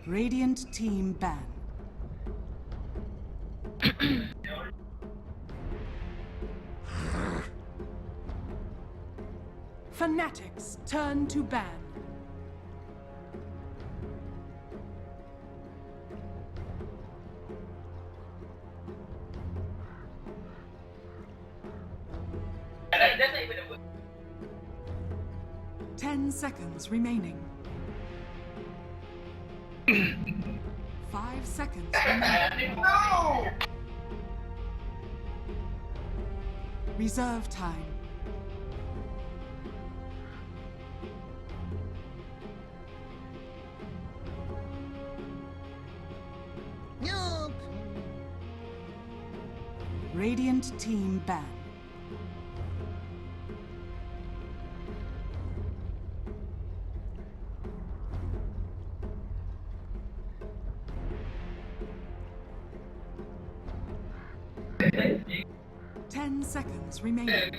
Radiant team ban. Fnatic's turn to ban. Ten seconds remaining. 5 seconds remaining. No! Reserve time. No! Radiant team ban. Ten seconds remaining.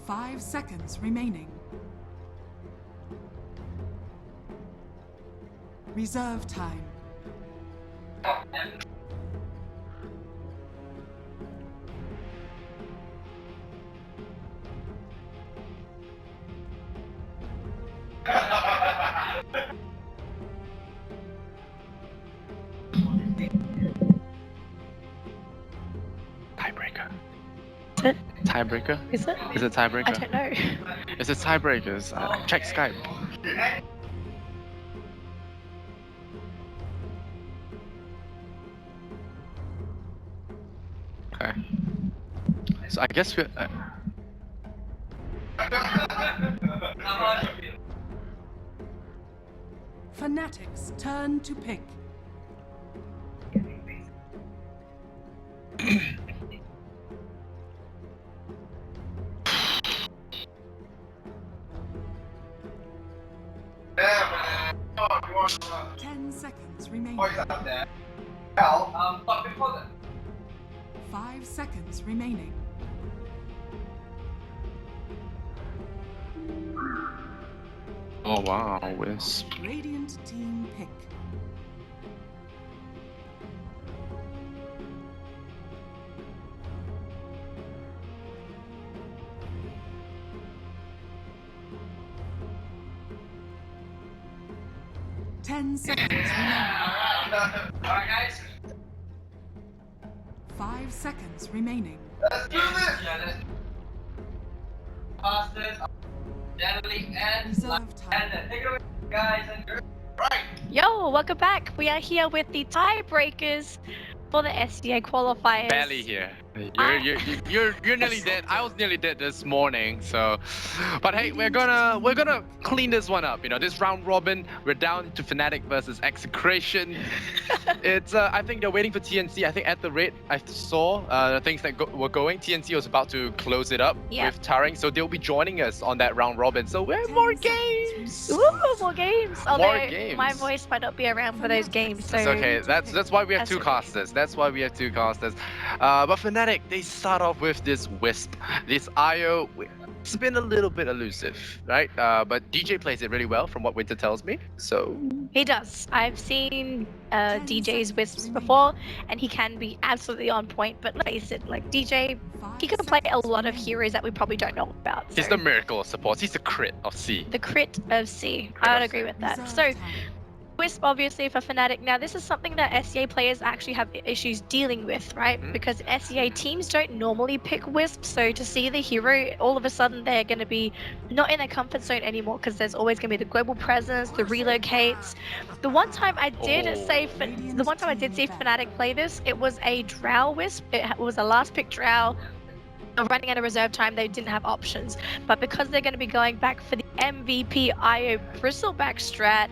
5 seconds remaining. Reserve time. Tiebreaker. Is it? Tiebreaker? Is it? Is it tiebreaker? I don't know. Is it tiebreakers? Check Skype. Okay. So I guess we're... Fnatic's turn to pick. Ten seconds remaining. 5 seconds remaining. Oh wow, Wisp. Radiant team pick. Ten seconds remaining. Alright, guys. 5 seconds remaining. Let's do this! Fastest, gently, and Reserve time. take it away, guys. Right. Yo, welcome back. We are here with the tiebreakers for the SCA qualifiers. Barely here. You're nearly dead. I was nearly dead this morning. So, but hey, we're gonna clean this one up. You know, this round robin, we're down to Fnatic versus Execration. It's I think they're waiting for TNC. I think at the rate I saw the things that were going, TNC was about to close it up with Taring, so they'll be joining us on that round robin. So we're more games. Ooh, more games. Although games. my voice might not be around for those games. So It's okay. That's why we have That's two okay. casters. That's why we have two casters. But Fnatic, they start off with this Wisp, this IO. It's been a little bit elusive, right? But DJ plays it really well, from what Winter tells me. So he does. I've seen DJ's wisps before, and he can be absolutely on point. But let's face it, like DJ, he can play a lot of heroes that we probably don't know about. he's so- the miracle of support. He's the crit of C. The crit of C. Crit I of would agree C. with that. Reserve So, time. Wisp obviously for Fnatic. Now, this is something that SCA players actually have issues dealing with, right? Mhm. Because SCA teams don't normally pick Wisp, so to see the hero, all of a sudden they're going to be not in their comfort zone anymore because there's always going to be the global presence, the relocates. The one time I did see Fnatic play this, it was a Drow Wisp. It was a last pick Drow. Running at a reserve time, they didn't have options. But because they're going to be going back for the MVP IO Bristleback strat,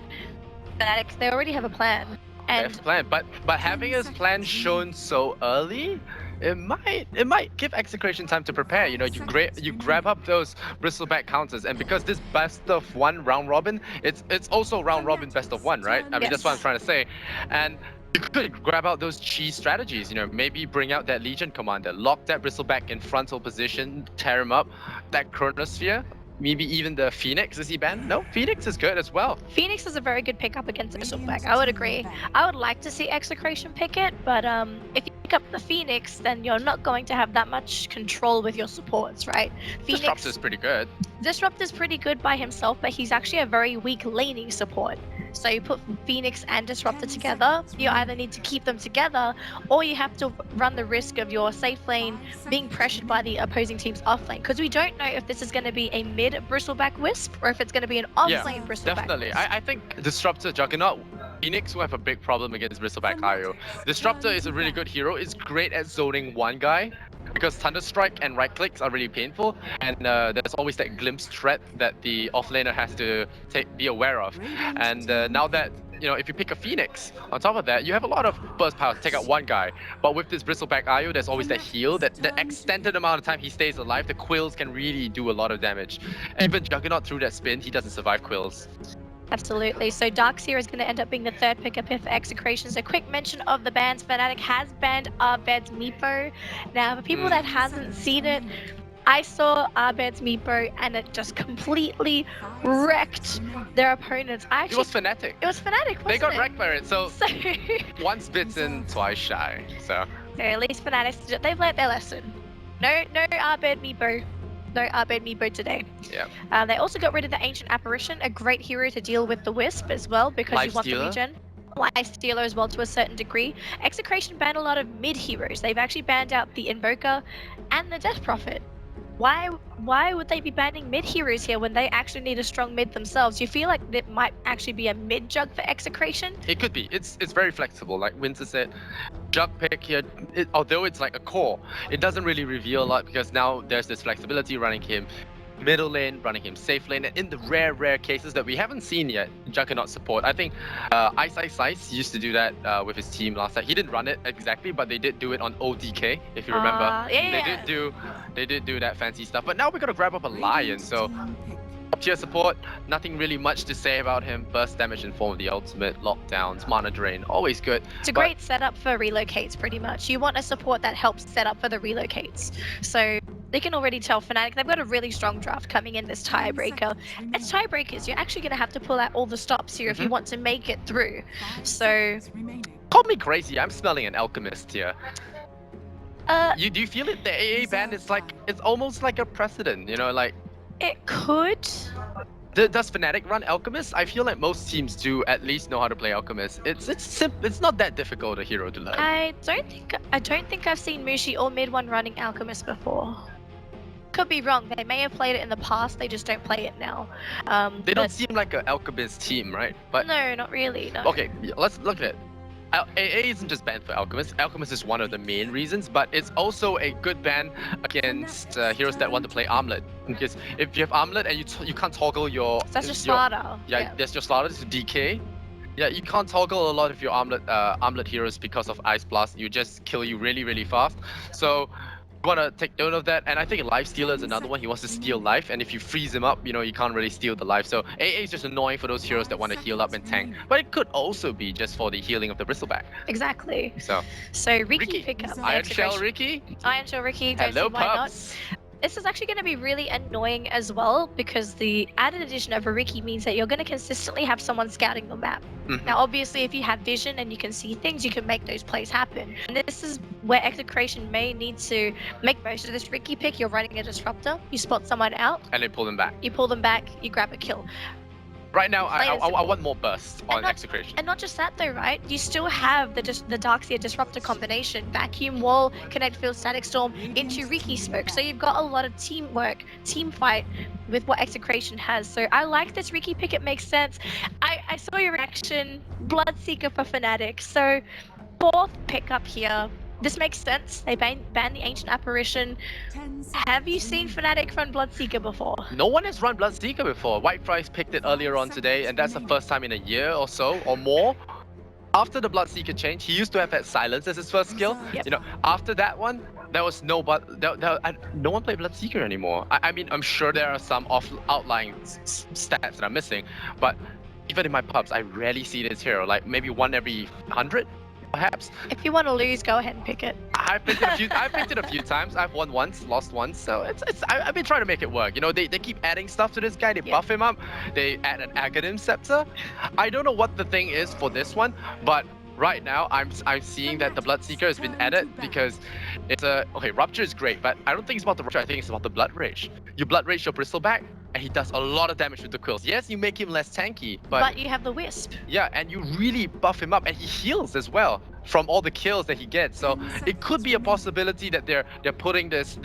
Fnatic, they already have a plan. They And have a plan, but having his plan shown so early, it might give Execration time to prepare. You know, you grab up those bristleback counters, and because this best of one round robin, it's also round robin best of one, right? I mean, that's what I'm trying to say, and you could grab out those cheese strategies. You know, maybe bring out that Legion commander, lock that bristleback in frontal position, tear him up, that Chronosphere. maybe even the Phoenix. Is he banned? No, Phoenix is good as well. Phoenix is a very good pickup against Bristleback. I would agree. I would like to see Execration pick it, but if you pick up the Phoenix, then you're not going to have that much control with your supports, right? Disruptor's pretty good. Disruptor's pretty good by himself, but he's actually a very weak laning support. So you put Phoenix and Disruptor together, you either need to keep them together, or you have to run the risk of your safe lane being pressured by the opposing team's off lane. Because we don't know if this is going to be a mid Bristleback Wisp, or if it's going to be an off lane Bristleback Definitely. Wisp. I think Disruptor, Juggernaut, Phoenix will have a big problem against Bristleback IO. Disruptor is a really good hero. It's great at zoning one guy, because Thunderstrike and right clicks are really painful, and there's always that glimpse threat that the offlaner has to be aware of. And now that, you know, if you pick a Phoenix, on top of that, you have a lot of burst power to take out one guy. But with this Bristleback IO, there's always that heal, that the extended amount of time he stays alive, the Quills can really do a lot of damage. Even Juggernaut through that spin, he doesn't survive Quills. Absolutely. So Darkseer is going to end up being the third pickup here for Execration. So quick mention of the bans. Fnatic has banned Arbed's Meepo. Now, for people that hasn't seen it, I saw Arbed's Meepo and it just completely wrecked their opponents. It was Fnatic. It was Fnatic, wasn't They got it? wrecked by it, so So, once bitten, twice shy. So at least Fnatic, they've learnt their lesson. No Arbed Meepo. No Arbed Meepo today. yeah. They also got rid of the Ancient Apparition, a great hero to deal with the Wisp as well, because you want the regen. Life Stealer as well to a certain degree. Execration banned a lot of mid heroes. They've actually banned out the Invoker and the Death Prophet. Why would they be banning mid heroes here when they actually need a strong mid themselves? You feel like it might actually be a mid jug for Execration? It could be. It's very flexible. Like Winter said, jug pick here, although it's like a core, it doesn't really reveal a lot, because now there's this flexibility running him middle lane, running him safe lane, and in the rare cases that we haven't seen yet, Juggernaut support. I think Ice used to do that with his team last time. He didn't run it exactly, but they did do it on ODK, if you remember. Yeah. They did do that fancy stuff. But now we're gonna grab up a Lion, so top tier support, nothing really much to say about him. Burst damage in form of the ultimate, lockdowns, mana drain, always good. It's a great setup for relocates, pretty much. You want a support that helps set up for the relocates. So they can already tell Fnatic they've got a really strong draft coming in this tiebreaker. As tiebreakers, you're actually going to have to pull out all the stops here if you want to make it through. So Call me crazy, I'm smelling an alchemist here. Do you feel it? The AA ban is like, it's almost like a precedent, you know, like it could. Does Fnatic run Alchemist? I feel like most teams do at least know how to play Alchemist. It's not that difficult a hero to learn. I don't think I've seen Mushi or Mid One running Alchemist before. Could be wrong. They may have played it in the past. They just don't play it now. They don't seem like an Alchemist team, right? But no, not really. No. okay, let's look at it. AA isn't just banned for Alchemist. Alchemist is one of the main reasons, but it's also a good ban against heroes that want to play Armlet. Because if you have Armlet and you can't toggle your... That's your slaughter. Yeah, that's your slaughter to DK. Yeah, you can't toggle a lot of your Armlet heroes because of Ice Blast. You just kill you really fast. So you want to take note of that. And I think Life Stealer is another one. He wants to steal life, and if you freeze him up, you know, you can't really steal the life. So AA is just annoying for those heroes that want to heal up and tank. But it could also be just for the healing of the Bristleback. Exactly. So Ricky pick up Iron Shell Ricky. Iron Shell Ricky. Don't Hello, see why pups. not. This is actually going to be really annoying as well, because the added addition of a Ricky means that you're going to consistently have someone scouting the map. Now, obviously, if you have vision and you can see things, you can make those plays happen. And this is where Execration may need to make most of this Ricky pick. You're running a Disruptor, you spot someone out, And they pull them back. you pull them back, you grab a kill. Right now, I want more burst on Execration. And not just that though, right? You still have the Darkseer Disruptor combination, Vacuum Wall, Connect Field, Static Storm into Riki Smoke. So you've got a lot of teamwork, team fight with what Execration has. So I like this Riki pick, it makes sense. I saw your reaction, Bloodseeker for Fnatic. So fourth pickup here. This makes sense. They banned the Ancient Apparition. Have you seen Fnatic run Bloodseeker before? No one has run Bloodseeker before. White Price picked it earlier on today, and that's the first time in a year or so, or more. After the Bloodseeker change, he used to have that Silence as his first skill. Yep. You know, after that one, there was no one played Bloodseeker anymore. I mean, I'm sure there are some outlying stats that I'm missing, but even in my pubs, I rarely see this hero. Like maybe one every 100. perhaps. If you want to lose, go ahead and pick it. I've picked it a few times. I've won once, lost once. So I've been trying to make it work. You know, they keep adding stuff to this guy. They buff him up. They add an Aghanim Scepter. I don't know what the thing is for this one, but right now I'm seeing that the Bloodseeker has been added because it's okay. Rupture is great, but I don't think it's about the Rupture. I think it's about the Blood Rage. You Blood Rage your Bristleback, and he does a lot of damage with the quills. Yes, you make him less tanky, But you have the Wisp. yeah, and you really buff him up, and he heals as well from all the kills that he gets. So it could be a possibility that they're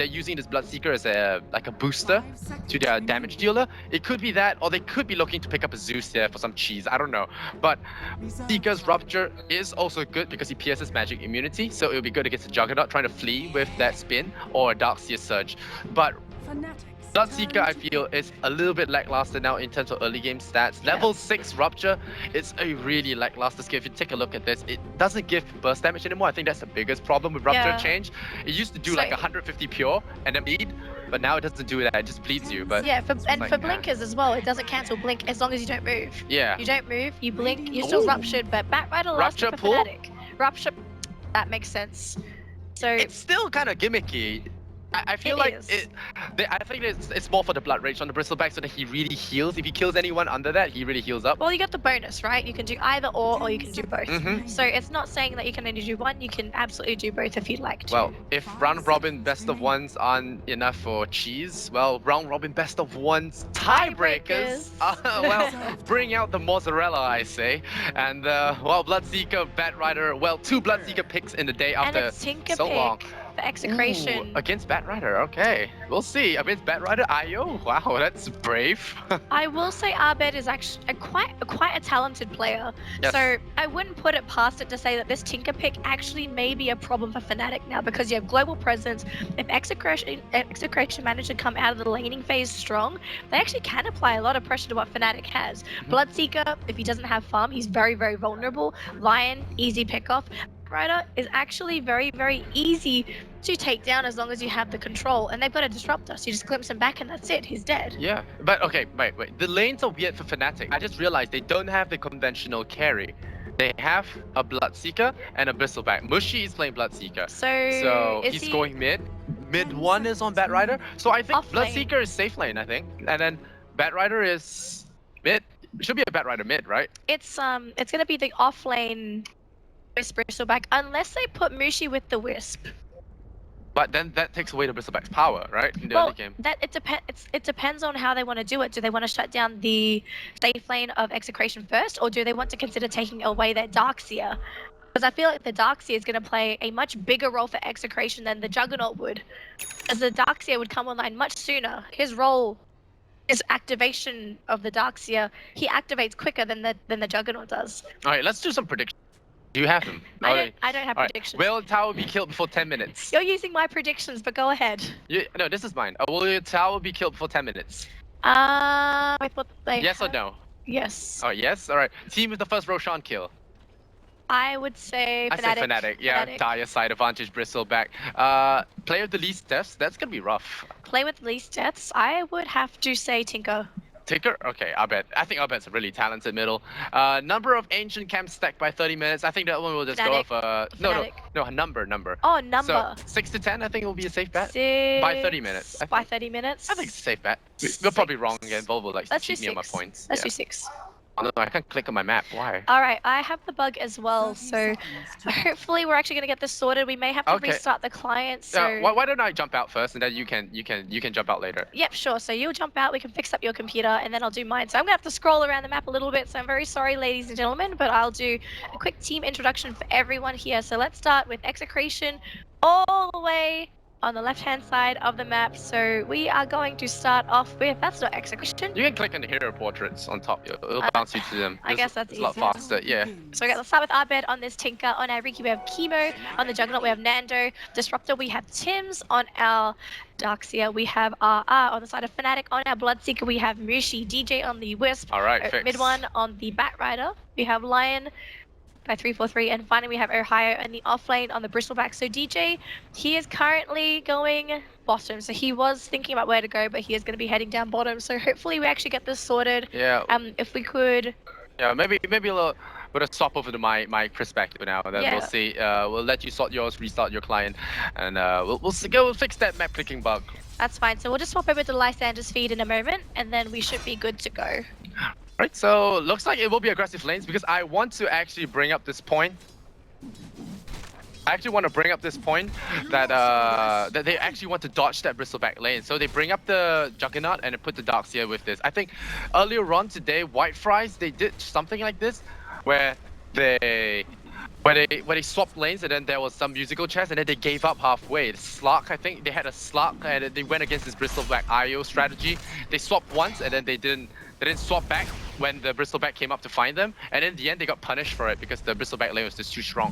using this Bloodseeker as a booster to their damage dealer. It could be that, or they could be looking to pick up a Zeus here for some cheese. I don't know. But Seeker's Rupture is also good because he pierces magic immunity, so it would be good against a Juggernaut trying to flee with that spin or a Darkseer Surge. But Bloodseeker, I feel, is a little bit lackluster now in terms of early game stats. Level 6 Rupture is a really lackluster skill. If you take a look at this, it doesn't give burst damage anymore. I think that's the biggest problem with Rupture change. It used to do like 150 pure and then bleed, but now it doesn't do that. It just bleeds you. But yeah, for blinkers as well, it doesn't cancel blink as long as you don't move. Yeah. You don't move, you blink, you're still ruptured, but Batrider lasts for Fnatic. Rupture, that makes sense. So it's still kind of gimmicky. I feel like I think it's more for the Blood Rage on the Bristleback so that he really heals. If he kills anyone under that, he really heals up. Well, you got the bonus, right? You can do either or you can do both. So it's not saying that you can only do one. You can absolutely do both if you'd like to. Well, if round robin best of ones aren't enough for cheese, well, round robin best of ones tiebreakers. Well, bring out the mozzarella, I say. And well, Bloodseeker, Batrider, well, 2 Bloodseeker picks in the day after so long. The Execration. Ooh, against Batrider, okay. We'll see. Against Batrider, Io? Wow, that's brave. I will say Abed is actually quite a talented player. Yes. So I wouldn't put it past it to say that this Tinker pick actually may be a problem for Fnatic now because you have global presence. If Execration managed to come out of the laning phase strong, they actually can apply a lot of pressure to what Fnatic has. Bloodseeker, if he doesn't have farm, he's very, very vulnerable. Lion, easy pick off. Rider is actually very, very easy to take down as long as you have the control, and they've got a disruptor, so you just glimpse him back and that's it, he's dead. Yeah, but okay, wait. The lanes are weird for Fnatic. I just realized they don't have the conventional carry. They have a Bloodseeker and a Bristleback. Mushi is playing Bloodseeker. So he's going mid. Mid 1 is on Batrider. So I think Bloodseeker is safe lane, I think. And then Batrider is mid. It should be a Batrider mid, right? It's gonna be the off lane Wisp Bristleback, unless they put Mushi with the Wisp. But then that takes away the Bristleback's power, right? In the early game. It depends on how they want to do it. Do they want to shut down the safe lane of Execration first, or do they want to consider taking away their Darkseer? Because I feel like the Darkseer is going to play a much bigger role for Execration than the Juggernaut would. As the Darkseer would come online much sooner. His role is activation of the Darkseer. He activates quicker than the Juggernaut does. All right, let's do some predictions. Do you have them? I don't have predictions. Will tower be killed before 10 minutes? You're using my predictions, but go ahead. No, this is mine. Will your tower be killed before 10 minutes? With what they Yes or no? Yes. Oh, yes? Alright. Team with the first Roshan kill. I would say Fnatic. I say Fnatic. Yeah, dire side advantage, Bristleback. Player with the least deaths, that's gonna be rough. Play with least deaths, I would have to say Tinker. Tinker? Okay, I think Abed's a really talented middle. Number of ancient camps stacked by 30 minutes. I think that one will just Fnatic. go off. No, number. Oh, number. So 6 to 10, I think it will be a safe bet. 6 by 30 minutes. By 30 minutes? I think it's a safe bet. We're probably wrong again. Volvo likes to cheat me on my points. Let's do 6. Oh no, I can't click on my map. Why? Alright, I have the bug as well, so hopefully we're actually gonna get this sorted. We may have to restart the client, so... why don't I jump out first and then you can jump out later? Yep, sure. So you'll jump out, we can fix up your computer, and then I'll do mine. So I'm gonna have to scroll around the map a little bit, so I'm very sorry, ladies and gentlemen, but I'll do a quick team introduction for everyone here. So let's start with Execration all the way on the left-hand side of the map. So we are going to start off with, that's not Execration. You can click on the hero portraits on top. It'll bounce you to them. I guess that's a lot faster, yeah. So let's start with Abed on this Tinker. On our Riki we have Chemo. On the Juggernaut we have Nando. Disruptor we have Tims. On our Darkseer we have RR. On the side of Fnatic, on our Bloodseeker we have Mushi. DJ on the Wisp. Alright, fixed. Mid one on the Batrider we have Lion by 343, and finally we have Ohio in the off lane on the Bristleback. So DJ, he is currently going bottom, so he was thinking about where to go, but he is going to be heading down bottom, so hopefully we actually get this sorted. Yeah. If we could... Yeah, maybe a little... We're gonna swap over to my perspective now, and then Yeah. we'll see. We'll let you sort yours, restart your client, and we'll fix that map clicking bug. That's fine. So we'll just swap over to Lysander's feed in a moment, and then we should be good to go. Right, so looks like it will be aggressive lanes because I want to actually bring up this point. I actually want to bring up this point that that they actually want to dodge that bristleback lane. So they bring up the Juggernaut and they put the Darks here with this. I think earlier on today, White Fries, they did something like this where they swapped lanes and then there was some musical chairs and then they gave up halfway. The Slark, I think they had a Slark and they went against this bristleback IO strategy. They swapped once and then they didn't swap back when the bristleback came up to find them, and in the end they got punished for it because the bristleback lane was just too strong.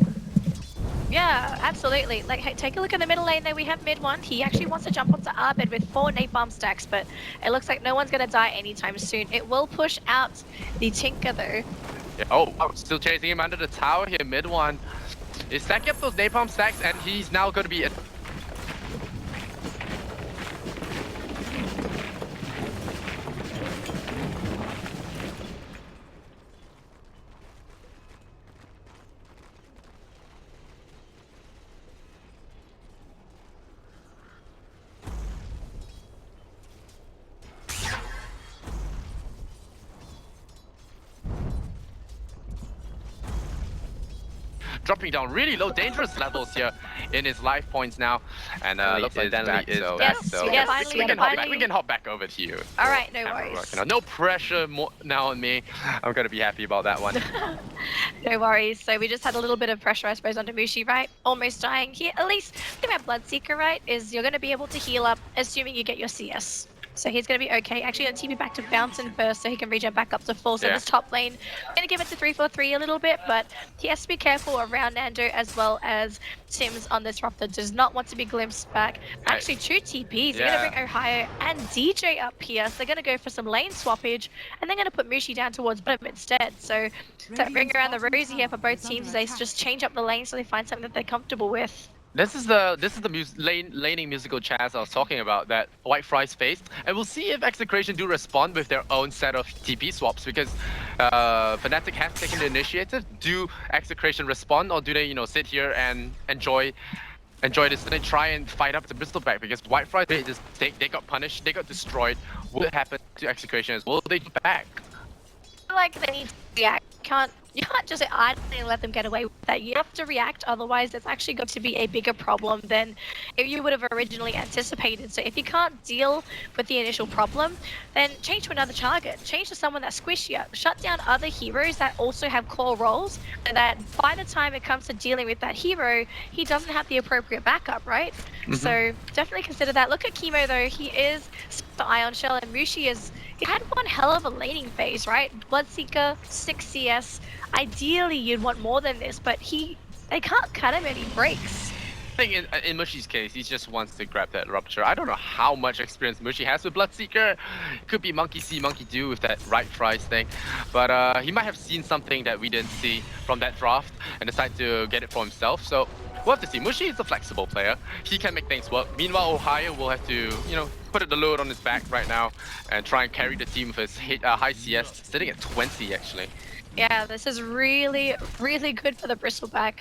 Yeah, absolutely. Like, hey, take a look at the middle lane there. We have mid one. He actually wants to jump onto Arbed with 4 napalm stacks, but it looks like no one's going to die anytime soon. It will push out the Tinker, though. Yeah, oh, still chasing him under the tower here, mid one. He's stacking up those napalm stacks, and he's now going to be... dropping down really low dangerous levels here in his life points now, and looks like Denley is back, so Yes, we can hop back over to you. All right, no worries. No pressure now on me. I'm gonna be happy about that one. No worries. So we just had a little bit of pressure, I suppose, onto Mushi, right? Almost dying here. At least the thing about Bloodseeker, right, is you're going to be able to heal up, assuming you get your CS. So he's going to be okay. Actually, going to TP back to Fountain first so he can regen back up to full. So this top lane, going to give it to 3-4-3 a little bit, but he has to be careful around Nando as well as Sims on this Raptor. Does not want to be glimpsed back. Actually, 2 TPs. They're going to bring Ohio and DJ up here. So they're going to go for some lane swappage, and they're going to put Mushi down towards bottom instead. So ring around the rosy here for both teams. They just change up the lane so they find something that they're comfortable with. This is the laning musical chairs I was talking about that White Fries faced, and we'll see if Execration do respond with their own set of TP swaps because Fnatic has taken the initiative. Do Execration respond, or do they sit here and enjoy this? They try and fight up the bristleback because White Fries they got punished, they got destroyed. What will happen to Execration? Will they go back? I feel like they need to react. You can't just idly and let them get away with that. You have to react, otherwise it's actually going to be a bigger problem than if you would have originally anticipated. So if you can't deal with the initial problem, then change to another target. Change to someone that's squishier. Shut down other heroes that also have core roles, and that by the time it comes to dealing with that hero, he doesn't have the appropriate backup, right? So definitely consider that. Look at Chemo though. He is the Ion Shell, and Mushi he had one hell of a laning phase, right? Bloodseeker, 6 CS. Ideally, you'd want more than this, but they can't cut him any breaks. I think in Mushi's case, he just wants to grab that Rupture. I don't know how much experience Mushi has with Bloodseeker. Could be Monkey See, Monkey Do with that right Fries thing. But he might have seen something that we didn't see from that draft and decided to get it for himself. So we'll have to see. Mushi is a flexible player. He can make things work. Meanwhile, Ohio will have to, put the load on his back right now and try and carry the team with his high CS, sitting at 20 actually. Yeah, this is really, really good for the Bristleback.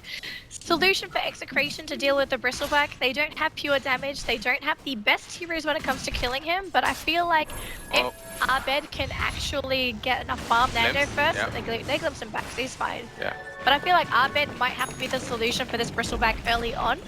Solution for Execration to deal with the Bristleback. They don't have pure damage. They don't have the best heroes when it comes to killing him. But I feel like if Arbed can actually get enough farm Nando first, they glimpse him back, so he's fine. Yeah. But I feel like Arbed might have to be the solution for this Bristleback early on.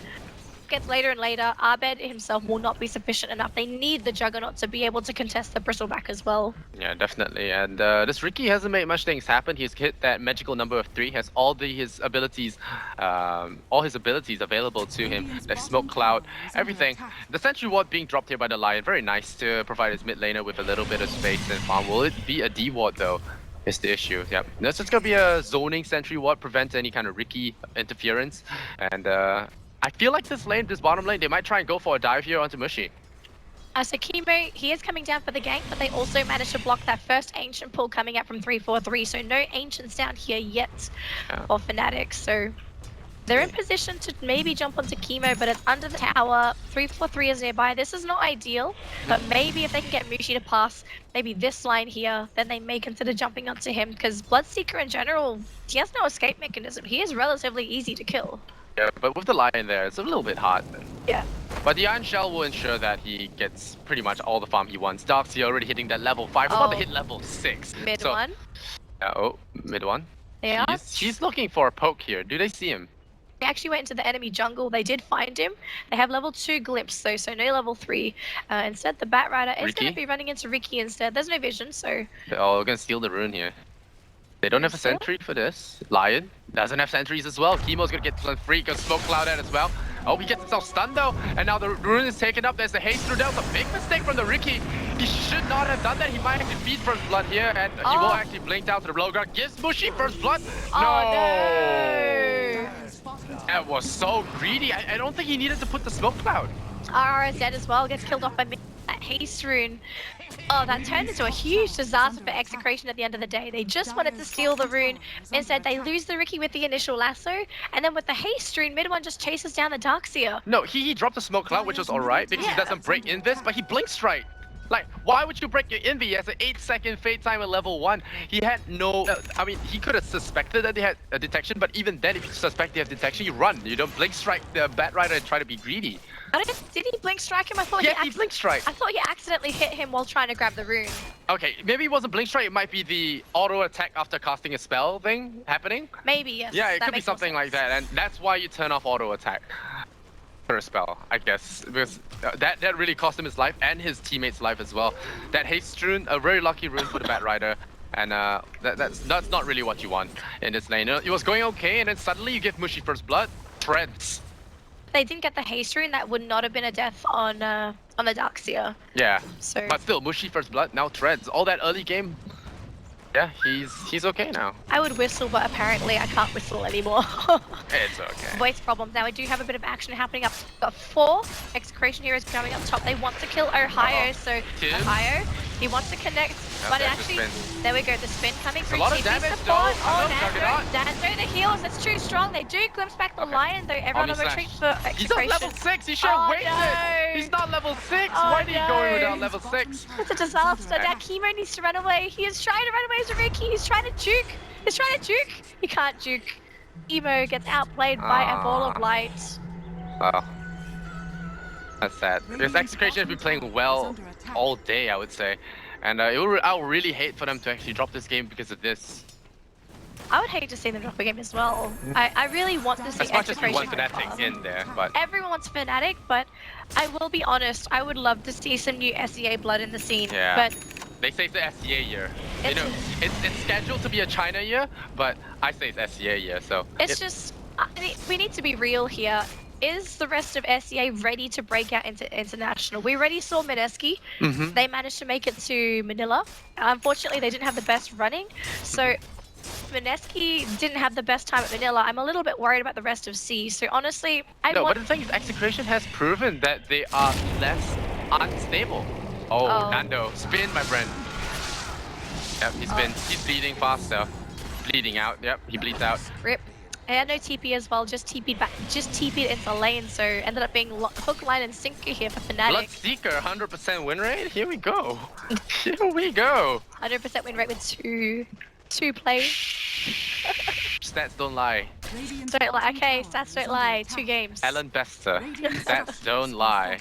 Gets later and later, Arbed himself will not be sufficient enough. They need the Juggernaut to be able to contest the Bristleback as well. Yeah, definitely. And this Ricky hasn't made much things happen. He's hit that magical number of 3, has all his abilities available to him. The Smoke Cloud, everything. The Sentry Ward being dropped here by the Lion, very nice to provide his mid laner with a little bit of space and farm. Will it be a D Ward though? Is the issue. Yep. This is gonna be a zoning Sentry Ward, prevent any kind of Ricky interference. And I feel like this bottom lane, they might try and go for a dive here onto Mushi. So Chemo, he is coming down for the gank, but they also managed to block that first Ancient pull coming out from 3-4-3. So no Ancients down here yet for Fnatic. So They're in position to maybe jump onto Chemo, but it's under the tower. 343 is nearby. This is not ideal, but maybe if they can get Mushi to pass maybe this line here, then they may consider jumping onto him, because Bloodseeker in general, he has no escape mechanism. He is relatively easy to kill. Yeah, but with the lion there, it's a little bit hard. Yeah. But the Iron Shell will ensure that he gets pretty much all the farm he wants. Darkseid already hitting that level 5. We're about to hit level 6. Mid So, one. mid one. Yeah. He's looking for a poke here. Do they see him? They actually went into the enemy jungle. They did find him. They have level 2 glimpse though, so no level 3. Instead, the Bat Rider is going Ricky? to be running into Ricky instead. There's no vision, so... Oh, we're gonna steal the rune here. They don't have a sentry for this. Lion doesn't have sentries as well. Chemo's gonna get some free, gonna smoke cloud out as well. Oh, he gets himself stunned though, and now the rune is taken up. There's the haste through. That was a big mistake from the Ricky. He should not have done that. He might have defeated first blood here, and he will actually blink down to the below ground. Gives Mushi first blood. Oh, That was so greedy. I don't think he needed to put the smoke cloud. RR is dead as well. Gets killed off by that haste rune. Oh, that turned into a huge disaster for Execration at the end of the day. They just wanted to steal the rune. Instead, they lose the Ricky with the initial lasso, and then with the haste rune, mid one just chases down the Darkseer. No, he dropped the smoke cloud, which was alright because he doesn't break in this, but he blinks right. Like, why would you break your Envy? He has an 8-second fade time at level 1. He had no... I mean, he could have suspected that they had a detection, but even then, if you suspect they have detection, you run. You don't blink strike the Bat Rider and try to be greedy. Did he blink strike him? I thought he blink strike. I thought he accidentally hit him while trying to grab the rune. Okay, maybe it wasn't blink strike. It might be the auto attack after casting a spell thing happening. Maybe, yes. Yeah, it could be something like that, and that's why you turn off auto attack for a spell, I guess, because that really cost him his life and his teammates' life as well. That haste rune, a very lucky rune for the Bat Rider, and that's not really what you want in this lane. It was going okay, and then suddenly you give Mushi first blood, threads. They didn't get the haste rune, that would not have been a death on the Darkseer. Yeah, so... but still, Mushi first blood, now threads. All that early game, yeah, he's okay now. I would whistle, but apparently I can't whistle anymore. It's okay. Voice problems. Now we do have a bit of action happening up. Got 4 Execration heroes coming up top. They want to kill Ohio, so Ohio, he wants to connect, but it actually, there we go, the spin coming through. A lot of damage though. Oh, Nando, the heals, it's too strong. They do glimpse back the lion though. Everyone on retreat for Execration. He's not level 6, he should have waited. No. He's not level 6, why did he go without level 6? It's a disaster. Now Chemo needs to run away. He is trying to run away to Ricky. He's trying to juke. He can't juke. Emo gets outplayed by a ball of light. Oh. That's sad. This Execration has been playing well all day, I would say. And I would really hate for them to actually drop this game because of this. I would hate to see them drop a game as well. I really want to see as much as we want Execration Fnatic in there, but... Everyone wants Fnatic, but I will be honest, I would love to see some new SEA blood in the scene. Yeah. But they say it's the SEA year. You know, it's scheduled to be a China year, but I say it's SEA year, so... It's just... we need to be real here. Is the rest of SEA ready to break out into international? We already saw Mineski. They managed to make it to Manila. Unfortunately, they didn't have the best running. So Mineski didn't have the best time at Manila. I'm a little bit worried about the rest of C. So honestly, but the thing is, Execration has proven that they are less unstable. Oh, Nando, spin, my friend. Yep, he's bleeding faster. Bleeding out, yep, he bleeds out. Rip. I had no TP as well, just TP'd back, just TP'd into lane, so ended up being hook, line, and sinker here for Fnatic. Bloodseeker, 100% win rate? Here we go. Here we go. 100% win rate with two plays. Stats don't lie. Don't lie. Okay, stats don't lie. 2 games. Ellen Bester. Stats don't lie.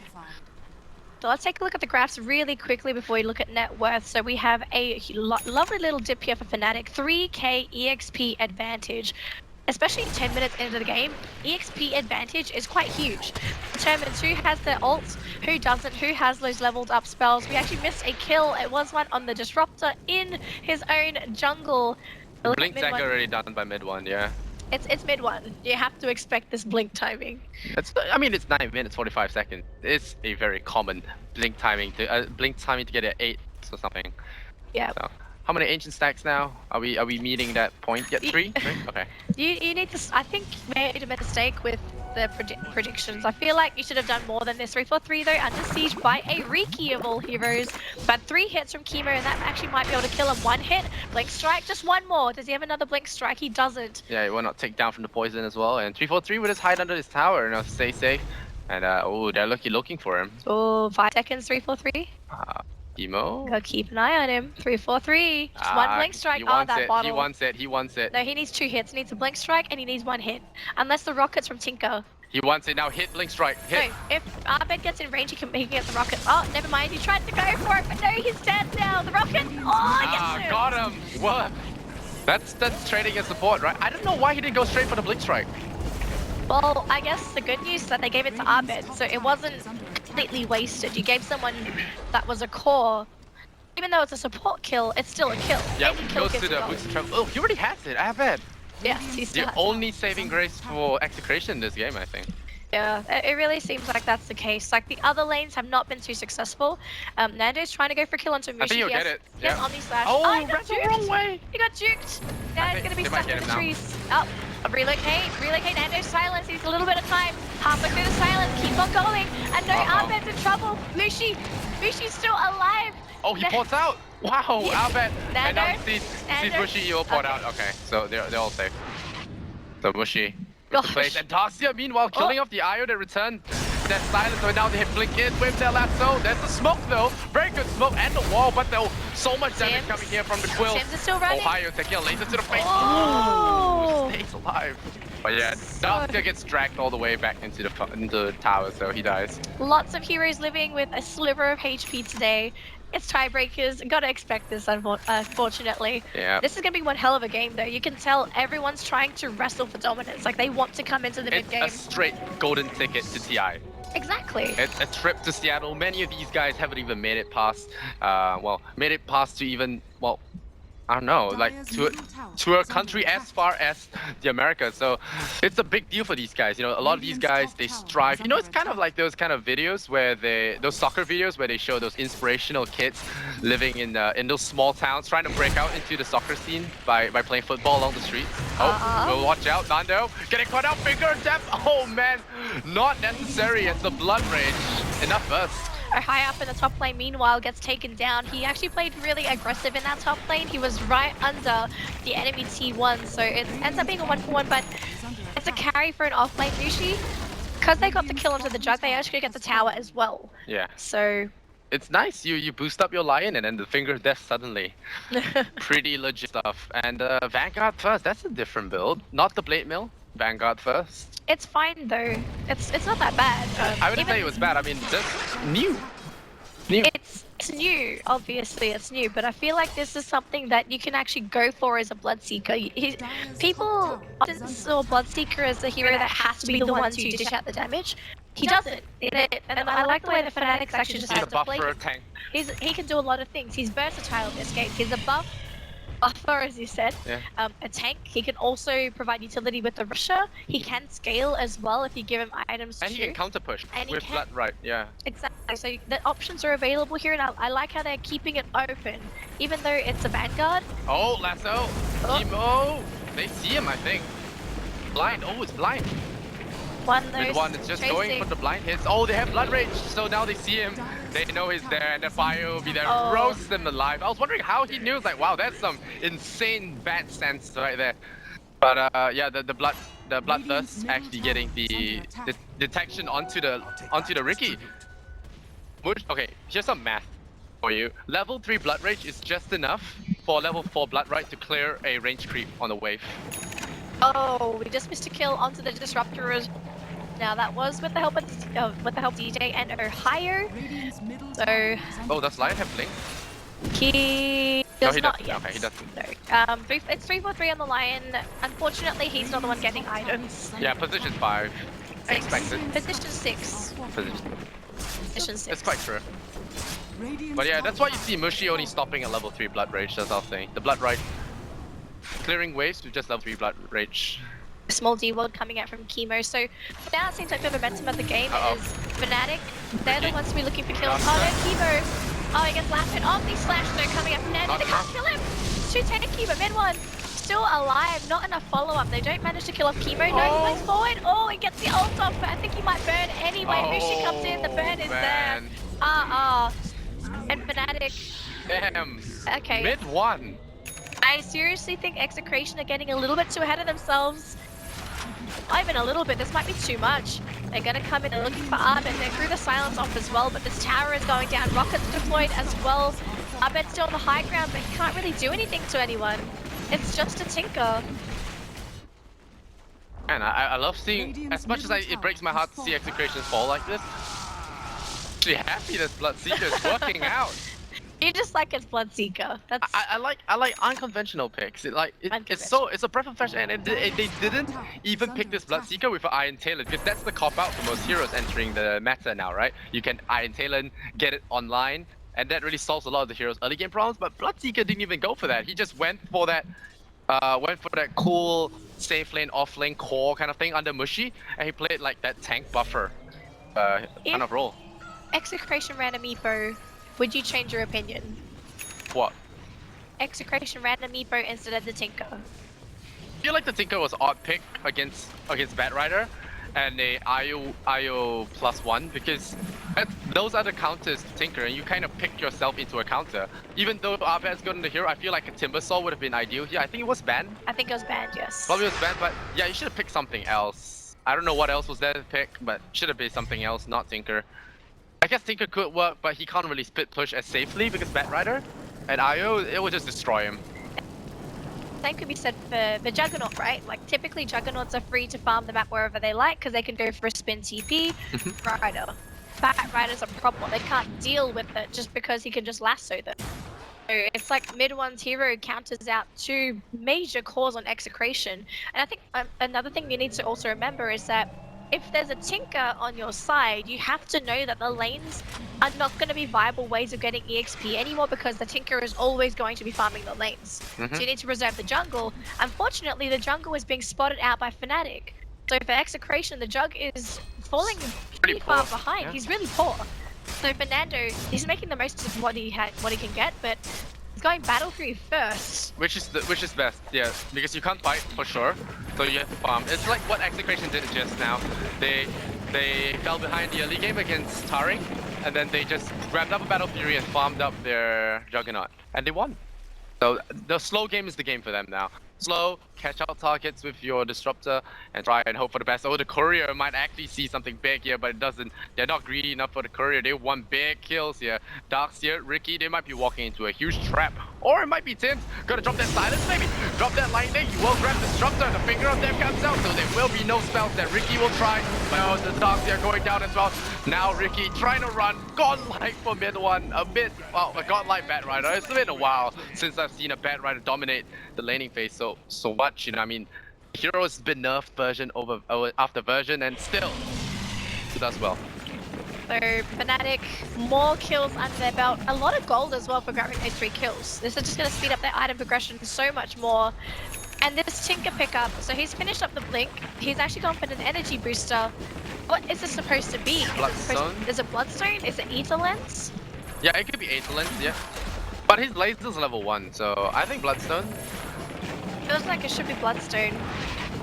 So let's take a look at the graphs really quickly before we look at net worth. So we have a lovely little dip here for Fnatic. 3k EXP advantage. Especially 10 minutes into the game, EXP advantage is quite huge. Determines who has their ults, who doesn't, who has those leveled up spells. We actually missed a kill. It was one on the Disruptor in his own jungle. Blink tech already done by mid one, yeah. It's mid one. You have to expect this blink timing. I mean, it's 9 minutes 45 seconds. It's a very common blink timing to get at 8 or something. Yeah. So, how many ancient stacks now? Are we meeting that point yet? 3? 3? Okay. You need to. I think made a mistake with the predictions. I feel like you should have done more than this. 3-4-3 though, under siege by a Riki of all heroes. But 3 hits from Chemo, and that actually might be able to kill him. 1 hit, Blink Strike, just 1 more. Does he have another Blink Strike? He doesn't. Yeah, he will not take down from the poison as well. And 3-4-3 would just hide under his tower, you know, stay safe. And oh, they're looking for him. Oh, 5 seconds, 3-4-3. Emo. Gotta keep an eye on him. 3-4-3. Just 1 Blink Strike. He Oh, wants that it. bottle. He wants it. No, he needs 2 hits. He needs a Blink Strike and he needs 1 hit. Unless the rocket's from Tinker. He wants it now. Hit Blink Strike. Hit. No, if Abed gets in range, he can get the rocket. Oh, never mind. He tried to go for it, but no, he's dead now. The rocket. Oh, yes. Got him. What? That's trading as support, right? I don't know why he didn't go straight for the Blink Strike. Well, I guess the good news is that they gave it to Abed, so it wasn't completely wasted. You gave someone that was a core. Even though it's a support kill, it's still a kill. Yeah, Any he kill goes gets to the a goal. boost travel. Oh, he already has it. I bet. Yes, he's still The has it. only saving grace for Execration in this game, I think. Yeah, it really seems like that's the case. Like, the other lanes have not been too successful. Nando's trying to go for kill onto Mushi. I think he'll get it. Yes, Yeah. Omni Slash. Oh, he got ran the wrong juked. way. He got juked. Now he's think gonna be they might stuck get in him the now. trees. Oh, relocate. Nando's silence. He's a little bit of time. Halfway through the silence. Keep on going. And no, Abed's in trouble. Mushi's still alive. Oh, he ports out. Wow, Yeah. Albert. And now Nando? he sees Nando? Mushi, he will port Okay. out. Okay, so they're all safe. So Mushi. with the Gosh. place. And Tarsia, meanwhile, killing off the Io, they return. That silence, so now they hit Blink in with their lasso. There's the smoke though. Very good smoke and the wall, but though so much damage Sims. coming here from the Quill. Sims is still running. Ohio taking a laser to the face. Oh. Ooh, stays alive. But yeah, Tarsia gets dragged all the way back into the tower, so he dies. Lots of heroes living with a sliver of HP today. It's tiebreakers. Gotta expect this, unfortunately. Yeah. This is gonna be one hell of a game, though. You can tell everyone's trying to wrestle for dominance. Like, they want to come into the It's mid-game. a straight golden ticket to TI. Exactly. It's a trip to Seattle. Many of these guys haven't even made it past, to even, well, I don't know, like to a country as far as the Americas. So it's a big deal for these guys. You know, a lot of these guys, they strive. You know, it's kind of like those kind of videos where those soccer videos where they show those inspirational kids living in those small towns trying to break out into the soccer scene by playing football along the streets. Oh, well, watch out, Nando. Getting caught out, finger depth. Oh man, not necessary. It's the blood rage. Enough first. High up in the top lane, meanwhile, gets taken down. He actually played really aggressive in that top lane. He was right under the enemy T1, so it ends up being a 1-for-1, but it's a carry for an off-lane Mushi. Because they got the kill onto the Jug, they actually get the tower as well. Yeah. So... It's nice, you boost up your Lion and then the finger of death suddenly. Pretty legit stuff. And Vanguard first, that's a different build. Not the Blade Mill, Vanguard first. It's fine though. It's not that bad. I wouldn't say it was bad, I mean, just new. It's new, obviously it's new, but I feel like this is something that you can actually go for as a Bloodseeker. People often saw Bloodseeker as the hero that has to be the one to dish out the damage. He doesn't. And I like the way the Fnatic's actually just He's has a to play. buffer tank. He can do a lot of things. He's versatile in this game. He's a buffer, as you said, Yeah. a tank. He can also provide utility with the Rusher. He can scale as well if you give him items And he too. can counter push And he with can- Blood Right, yeah. Exactly. So the options are available here, and I like how they're keeping it open, even though it's a Vanguard. Oh, lasso! Oh. Emo! They see him, I think. Blind, oh, it's blind. One of The those one that's just going for the blind hits. Oh, they have Blood Rage, so now they see him. They know he's there, and the fire will be there, Oh. roast them alive. I was wondering how he knew. Like, wow, that's some insane bad sense right there. But yeah, the bloodthirst actually getting the detection onto the Ricky. Okay, here's some math for you. Level 3 Blood Rage is just enough for level 4 Blood Right to clear a range creep on the wave. Oh, we just missed a kill onto the Disruptor. Now that was with the help of DJ and Ohio. So Oh, does Lion have Blink? he No, does he not doesn't. yet. Okay, he doesn't. No. It's 3-4-3 on the Lion. Unfortunately, he's not the one getting items. Yeah, position 5. Expected. Position 6. Position. Position 6. It's quite true. But yeah, that's why you see Mushi only stopping at level 3 Blood Rage, that's all I'm saying. The Blood Right clearing waves with just level 3 Blood Rage. Small D-World coming out from Chemo. So now it seems like the momentum of the game is Fnatic. They're the ones to be looking for kills. Oh no, Chemo! Oh, he gets lapped in. Oh, these slash though coming up from Nando. They can't kill him! It's too tanky, but mid one. still alive, not enough follow-up. They don't manage to kill off Chemo. No, Oh. he goes forward. Oh, he gets the ult off, but I think he might burn anyway. Mushi comes in, the burn is man. there. And Fnatic. Damn. Okay. Mid one. I seriously think Execration are getting a little bit too ahead of themselves. Not even a little bit, this might be too much. They're gonna come in and looking for Arbet. They threw the silence off as well, but this tower is going down. Rockets deployed as well. Arbet's still on the high ground, but he can't really do anything to anyone. It's just a tinker. And I love seeing, as much as it breaks my heart to see Execration fall like this. Actually happy this Bloodseeker is working out. You just like his Bloodseeker. That's I like unconventional picks. It's a breath of fresh air, and they didn't even pick this Bloodseeker with an Iron Talon, because that's the cop out for most heroes entering the meta now, right? You can Iron Talon, get it online, and that really solves a lot of the heroes' early game problems. But Bloodseeker didn't even go for that. He just went for that cool safe lane, off lane core kind of thing under Mushi, and he played like that tank buffer kind of role. Execration ran a Meepo. Would you change your opinion? What? Execration ran a Meepo instead of the Tinker. I feel like the Tinker was odd pick against Batrider and a IO +1, because those are the counters to Tinker, and you kind of pick yourself into a counter. Even though Arbet's good in the hero, I feel like a Timbersaw would have been ideal here. I think it was banned. I think it was banned, yes. Probably was banned, but yeah, you should have picked something else. I don't know what else was there to pick, but should have been something else, not Tinker. I guess Tinker could work, but he can't really split push as safely because Batrider and IO, it will just destroy him. Same could be said for the Juggernaut, right? Like, typically Juggernauts are free to farm the map wherever they like because they can go for a spin TP. Rider. Batrider's a problem. They can't deal with it just because he can just lasso them. So it's like mid one's hero counters out two major cores on Execration. And I think another thing you need to also remember is that if there's a Tinker on your side, you have to know that the lanes are not going to be viable ways of getting EXP anymore, because the Tinker is always going to be farming the lanes. So you need to reserve the jungle. Unfortunately, the jungle is being spotted out by Fnatic. So for Execration, the Jug is falling pretty far behind. Yeah. He's really poor. So for Nando, he's making the most of what he can get, but he's going Battle 3 first. Which is best, yeah, because you can't fight for sure, so you have to farm. It's like what Execration did just now. They fell behind the early game against Taring, and then they just grabbed up a Battle Fury and farmed up their Juggernaut, and they won. So the slow game is the game for them now. Slow, catch out targets with your Disruptor, and try and hope for the best. Oh, the Courier might actually see something big here, but it doesn't. They're not greedy enough for the Courier. They want big kills here. Darks here, Ricky, they might be walking into a huge trap. Or it might be Tins. Gotta drop that silence, maybe. Drop that lightning. You will grab Disruptor. The finger of them comes out, so there will be no spells that Ricky will try. But oh, the Darks here going down as well. Now Ricky trying to run. Godlike for mid one. A godlike Batrider. It's been a while since I've seen a Batrider dominate the laning phase so much, you know. I mean, Hero's been nerfed version after version, and still it does well. So Fnatic, more kills under their belt, a lot of gold as well for grabbing those 3 kills. This is just going to speed up their item progression so much more. And this Tinker pickup, so he's finished up the Blink. He's actually gone for an energy booster. What is this supposed to be? Is it Bloodstone? Is it Ether Lens? Yeah, it could be Ether Lens, yeah. But his laser's level 1, so I think Bloodstone. Feels like it should be Bloodstone.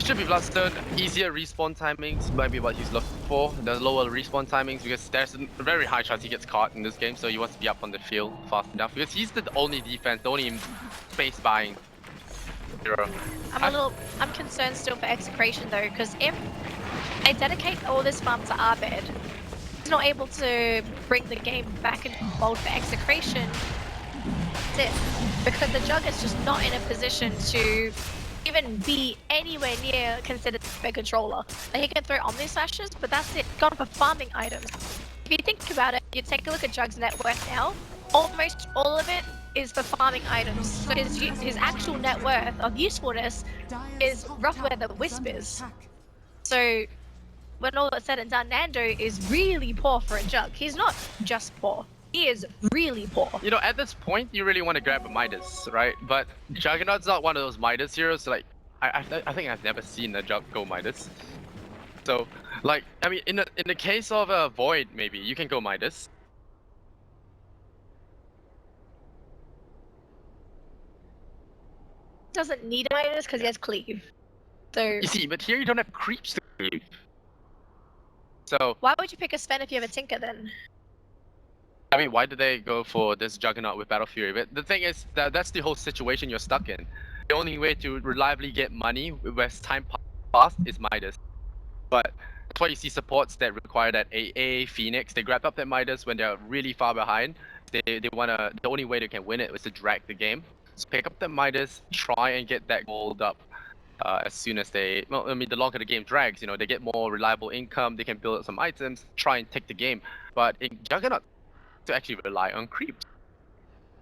Should be Bloodstone. Easier respawn timings might be what he's looking for. The lower respawn timings, because there's a very high chance he gets caught in this game, so he wants to be up on the field fast enough. Because he's the only defense, the only space buying hero. I'm concerned still for Execration though, because if they dedicate all this farm to Arbed, he's not able to bring the game back into fold for Execration. That's it. Because the Jug is just not in a position to even be anywhere near considered a controller. Like, he can throw Omni Slashes, but that's it. Gone for farming items. If you think about it, you take a look at Jug's net worth now. Almost all of it is for farming items. So his actual net worth of usefulness is roughly where the Wisp is. So when all that's said and done, Nando is really poor for a Jug. He's not just poor. He is really poor. You know, at this point, you really want to grab a Midas, right? But Juggernaut's not one of those Midas heroes. Like, I think I've never seen a Jug go Midas. So, like, I mean, in the case of a Void, maybe you can go Midas. doesn't need a Midas because he has cleave. So You see, but here you don't have creeps to cleave. So, why would you pick a Sven if you have a Tinker then? I mean, why did they go for this Juggernaut with Battle Fury? But the thing is, that's the whole situation you're stuck in. The only way to reliably get money as time passes is Midas. But that's why you see supports that require that AA, Phoenix, they grab up that Midas when they're really far behind. They wanna, the only way they can win it is to drag the game. So pick up the Midas, try and get that gold up as soon as they, well, I mean, the longer the game drags, you know, they get more reliable income, they can build up some items, try and take the game. But in Juggernaut, to actually rely on creeps.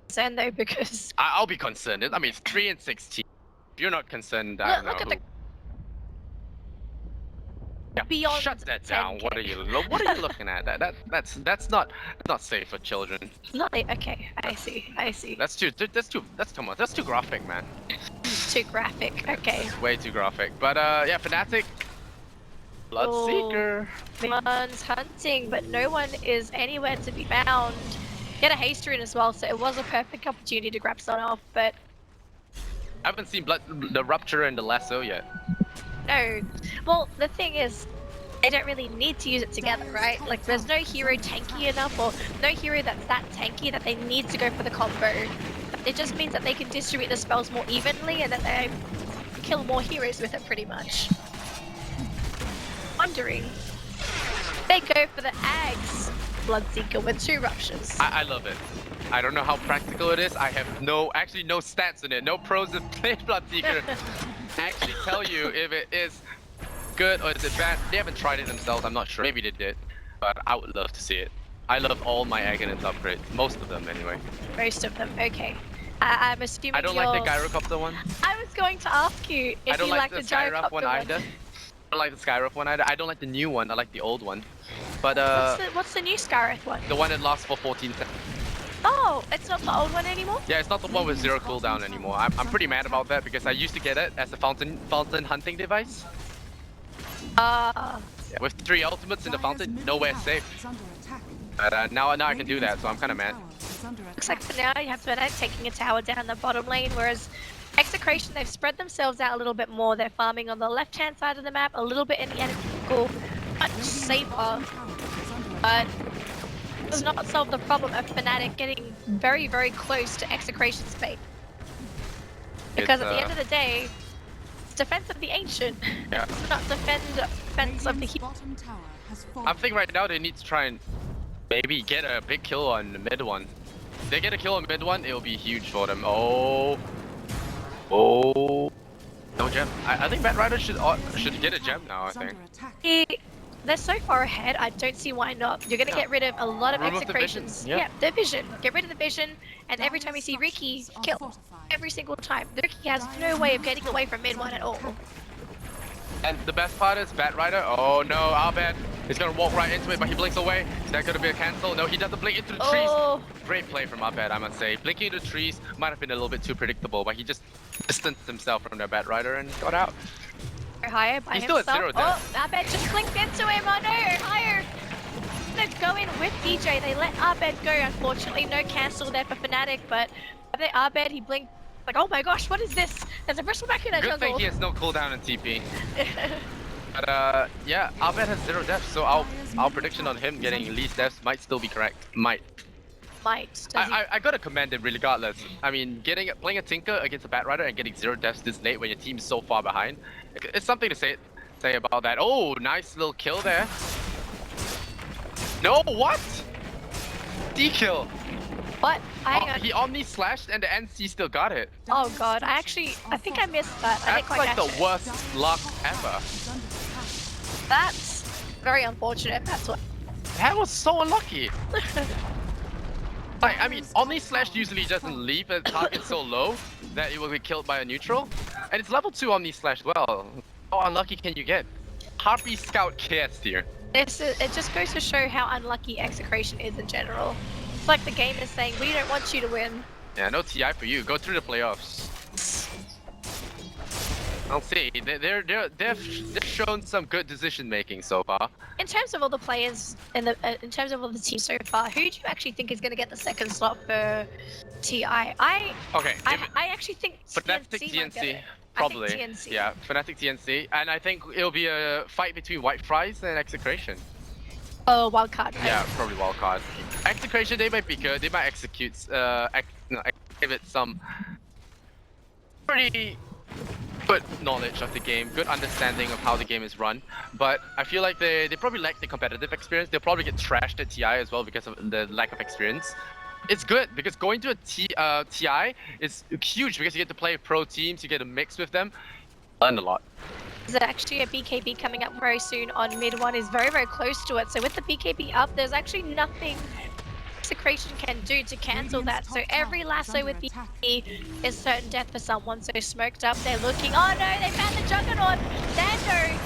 Concerned though because I'll be concerned. I mean, it's 3 and 16. If you're not concerned, I don't know. look at the Yeah, beyond shut that down. 10K. What are you looking at? That's not safe for children. not okay. I see. That's too much. That's too graphic, man. Too graphic. Okay. It's way too graphic. But yeah, Fnatic, Bloodseeker. One's hunting, but no one is anywhere to be found. Get a haste rune as well, so it was a perfect opportunity to grab someone off, but I haven't seen the Rupture and the Lasso yet. no. Well, the thing is, they don't really need to use it together, right? Like, there's no hero tanky enough, or no hero that's that tanky that they need to go for the combo. It just means that they can distribute the spells more evenly, and that they kill more heroes with it, pretty much. Wondering. They go for the Ags Bloodseeker with 2 ruptures. I love it. I don't know how practical it is. I have actually no stats in it. No pros that play Bloodseeker actually tell you if it is good or is it bad. They haven't tried it themselves. I'm not sure. Maybe they did, but I would love to see it. I love all my Aghanim's upgrades. Most of them, anyway. Most of them. Okay. I'm assuming I don't like the Gyrocopter one. I was going to ask you if I don't you like like the the Skyruff one gyrocopter either. I don't like the Skyruff one either. I don't like the new one. I like the old one. But What's the new Skyruff one? the one that lasts for 14 seconds. Oh, it's not the old one anymore? Yeah, it's not the one with 0 cooldown anymore. I'm pretty mad about that because I used to get it as a fountain hunting device. Uh, Yeah, with 3 ultimates in the fountain, nowhere safe. But now I can do that, so I'm kind of mad. looks like for now you have Fnatic taking a tower down the bottom lane, whereas Execration, they've spread themselves out a little bit more. They're farming on the left-hand side of the map, a little bit in the enemy circle, much safer, but does not solve the problem of Fnatic getting very, very close to Execration's fate. Because at the end of the day, it's defense of the ancient. Yeah. It's not defense of the hero. I think right now they need to try and maybe get a big kill on the mid one. If they get a kill on mid one, it'll be huge for them. Oh. No gem. I think Bat Rider should get a gem now, I think. They're so far ahead, I don't see why not. You're going to get rid of a lot of Remove the Execrations. vision, yeah. The vision. Get rid of the vision, and every time you see Riki, kill. Every single time. Riki has no way of getting away from mid one at all. And the best part is Bat Rider. Oh no, Abed is gonna walk right into it, but he blinks away. Is that gonna be a cancel? No, he doesn't blink into the trees. Oh. Great play from Abed, I must say. Blinking into the trees might have been a little bit too predictable, but he just distanced himself from the Bat Rider and got out. Higher by He's still himself. at 0 death. Oh, Abed just blinked into him. Oh no, higher. Let's go in with DJ. They let Abed go. Unfortunately, no cancel there for Fnatic, but Abed, he blinked. Like, oh my gosh, what is this? There's a bristle back in that Good jungle. thing he has no cooldown in TP. But yeah, Abed has 0 deaths, so our prediction on him getting least deaths might still be correct. Might. I gotta commend him regardless. I mean, playing a Tinker against a Bat Rider and getting 0 deaths this late when your team's so far behind, it's something to say about that. Oh, nice little kill there. No, what? D-kill. What? Hang on. He Omni slashed and the NC still got it. Oh god, I think I missed that. I didn't That's quite like catch the it. worst luck ever. That's very unfortunate. That's what. That was so unlucky. Like, I mean, Omni Slash usually doesn't leave a target so low that it will be killed by a neutral. And it's level 2 Omni Slash well. How unlucky can you get? Harpy Scout KS tier. It just goes to show how unlucky Execration is in general. It's like the game is saying, we don't want you to win. Yeah, no TI for you. Go through the playoffs. I'll see. They've shown some good decision making so far. In terms of all the players in terms of all the teams so far, who do you actually think is going to get the second slot for TI? I actually think Fnatic TNC might get TNC, it. probably. I think TNC. Yeah, Fnatic TNC, and I think it'll be a fight between White Fries and Execration. Oh, wildcard. Right? Yeah, probably wildcard. Execration, they might be good. They might exhibit some pretty good knowledge of the game, good understanding of how the game is run. But I feel like they probably lack the competitive experience. They'll probably get trashed at TI as well because of the lack of experience. It's good because going to a TI is huge because you get to play pro teams, you get to mix with them, learn a lot. There's actually a BKB coming up very soon on mid one is very, very close to it. So with the BKB up, there's actually nothing Execration can do to cancel that. So every lasso with BKB is certain death for someone. So smoked up, they're looking. Oh no, they found the Juggernaut. Nando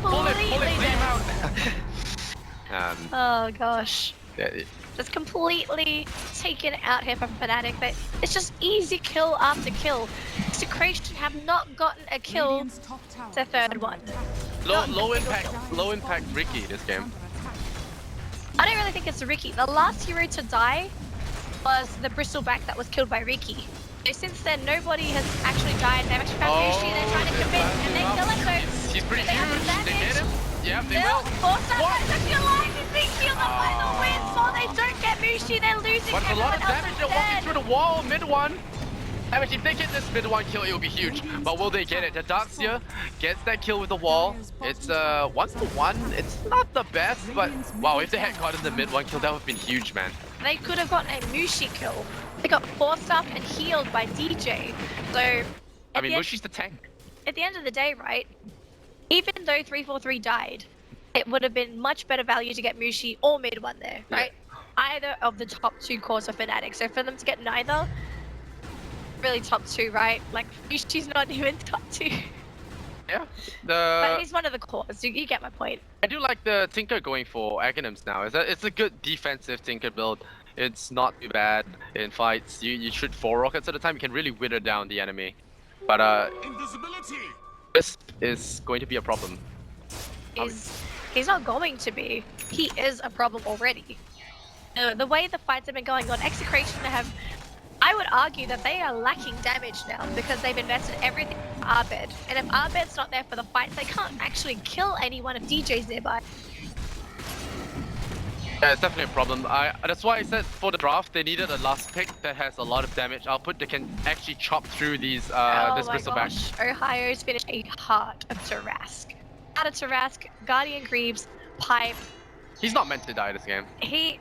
completely dead. Oh gosh. Yeah, Just completely taken out here from Fnatic. But it's just easy kill after kill. Execration have not gotten a kill. It's their third one. low impact Ricky this game. I don't really think it's Ricky. The last hero to die was the Bristleback that was killed by Ricky. So since then, nobody has actually died. They've actually found Mushi, they're trying to commit, and they kill him though. He's pretty huge. They get him. Yeah, they Still, will. Force out is actually alive. He's being shielded by the wind. So they don't get Mushi. They're losing. But a lot of Everyone else damage. is They're walking dead. through the wall. Mid one. I mean, if they get this mid one kill, it will be huge. But will they get it? The Darkseer gets that kill with the wall. It's 1-1. It's not the best, but wow, if they had gotten the mid one kill, that would have been huge, man. They could have gotten a Mushi kill. They got forced up and healed by DJ. So, I mean, Mushi's the tank. at the end of the day, right? Even though 343 died, it would have been much better value to get Mushi or mid one there, right? Either of the top two cores of Fnatic. So for them to get neither, really top two, right? Like Mushi's not even top two. Yeah. But he's one of the cores. You get my point. I do like the Tinker going for Aghanims now. It's a good defensive Tinker build. It's not too bad in fights. You shoot 4 rockets at a time, you can really wither down the enemy. But this is going to be a problem. He's not going to be. He is a problem already. The way the fights have been going on, Execration have, I would argue that they are lacking damage now because they've invested everything in Arbed. And if Arbed's not there for the fights, they can't actually kill anyone if DJ's nearby. Yeah, it's definitely a problem. That's why I said for the draft they needed a last pick that has a lot of damage output that can actually chop through these this Bristleback. Ohio's finished a Heart of Tarask. Heart of Tarask, Guardian Greaves, Pipe. He's not meant to die this game. He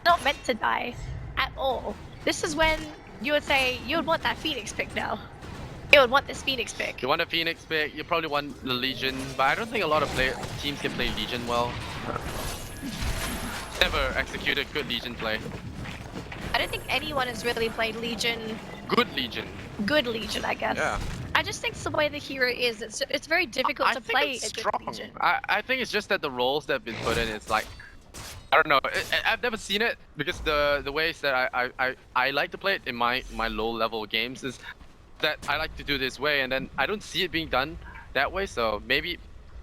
not meant to die at all. This is when you would say you would want that Phoenix pick now. You would want this Phoenix pick. You want a Phoenix pick, you probably want the Legion, but I don't think a lot of teams can play Legion well. Never executed good Legion play. I don't think anyone has really played Legion. Good Legion. Good Legion, I guess. Yeah. I just think the way the hero is, it's very difficult to play it's a good strong. Legion. I think it's just that the roles that have been put in, it's like, I don't know. I've never seen it because the ways that I like to play it in my low level games is that I like to do this way, and then I don't see it being done that way. So maybe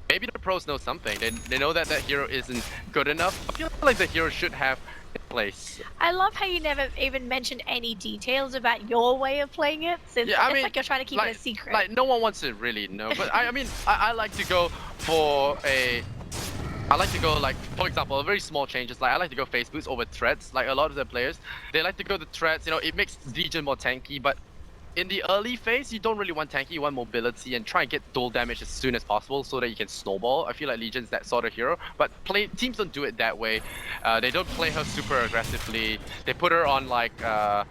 the pros know something. They know that hero isn't good enough. I feel like the hero should have a place. I love how you never even mentioned any details about your way of playing it. Since Yeah, it's like you're trying to keep it a secret. Like no one wants to really know. But I mean, I like to go for a. I like to go like, for example, very small changes. Like I like to go phase boots over threats. Like a lot of the players, they like to go the threats. You know, it makes Legion more tanky. But in the early phase, you don't really want tanky. You want mobility and try and get dual damage as soon as possible so that you can snowball. I feel like Legion's that sort of hero. But teams don't do it that way. They don't play her super aggressively. They put her on like. I